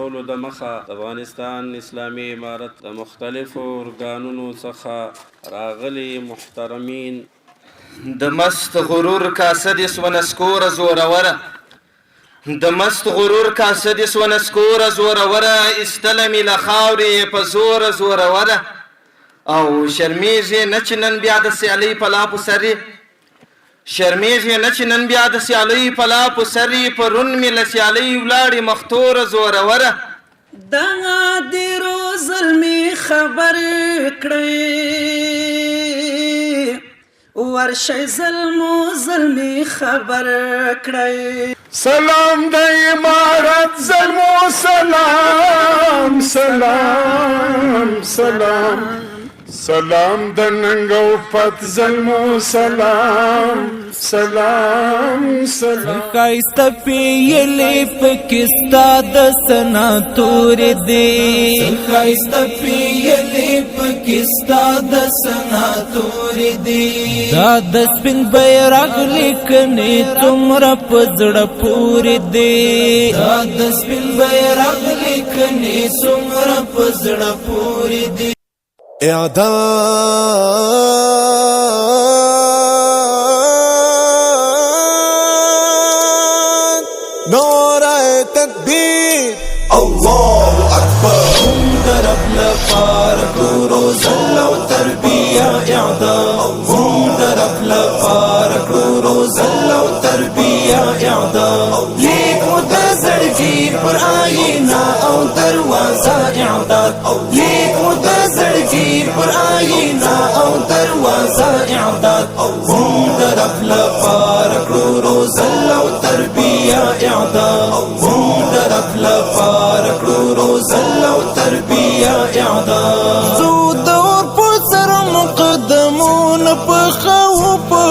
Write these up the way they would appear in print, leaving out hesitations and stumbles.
ټولو د مخه د افغانستان اسلامي امارت د مختلفو ارګانونو څخه راغلي محترمین د مست غرور کاسه دې سوه نسکوره زوروره د مست غرور کاسه دې سوه نسکوره زوروره ایستله مې له خاورې په زوره زوروره او شرمېږې نه چې نن بیا د سیالۍ په لاپو سرې شرمېږې نه چې نن بیا د سیالۍ په لاپو سرې پرون مې له سیالۍ ولاړې مختوره زوروره دغه ډېرو ظلمي خبر کړئ ورشئ ظلمو ظلمي خبر کړئ سلام د امارت ظلمو سلام سلام سلام سلام د ننګو پت ظلمو سلام سلام سلام ښایسته پیلې پکې ستا د سناتور دی ښایسته پیلې پکې ستا د سناتور دی دا د سپین بیرغ لیکنې څومره په زړه پورې دی دا د سپین بیرغ لیکنې څومره په زړه پورې دی اعداد نعره تکبیر الله اکبر درب لپاره کړو زل او تربیه اعداد درب لپاره کړو زل او تربیه اعداد لیک متزړګي پر آینا او دروازه اعداد لیک متزړګي پر آینا او دروازه اعداد درب لپاره کړو زل او تربیه اعداد درب لپاره کړو زل او تربیه اعداد زو دور پر سر مقدمون په خو په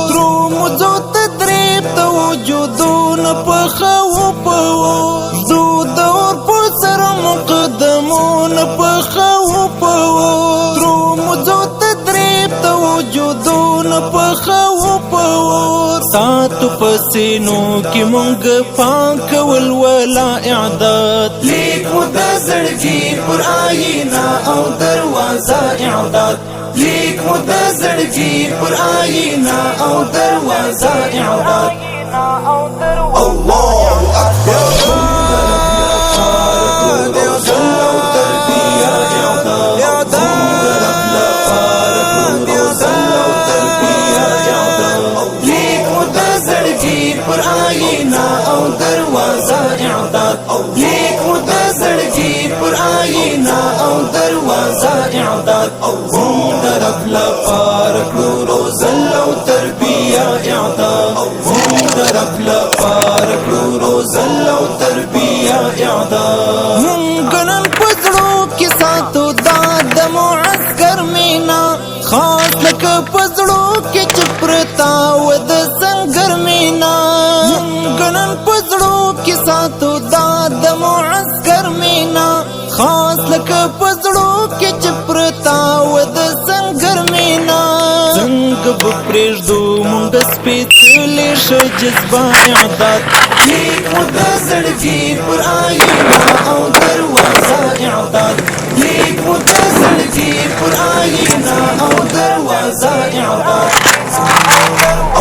درو مزو تدریب ته وجودون په خو په زو دور پر سر مقدمون په خو په درو مزو تدریب ته وجودون په خو په ساتو پسینو کی مونږ پاک ولولا اعداد لیک متزړګي پر آینا او دروازه اعداد لیک متزړګي پر آینا او دروازه اعداد الله اکبر پر آینا او دروازه اعداد لیک متزړګي پر آینا او دروازه اعداد درب لپاره کړو زل او تربیه اعداد درب لپاره کړو زل او تربیه اعداد مونږ نن پزړو کې ساتو د معسكر مینا خاص لکه پزړو کې چپرتا و د سنگر مینا ګنن پزړو کې ساتو د معسكر مینا خاص لکه پزړو کې چپرتا و د سنگر مینا څنګه به پرېږدو مونږ سپېڅلې شه جذبه اعداد لیک متزړګي پر آینا او دروازه اعداد لیک متزړګي پر آینا او دروازه اعداد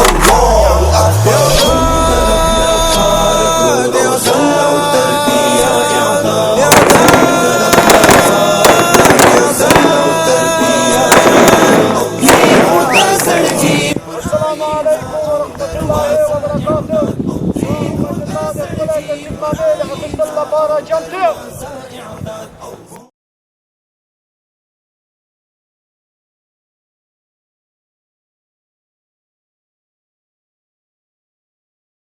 الله اکبر جمع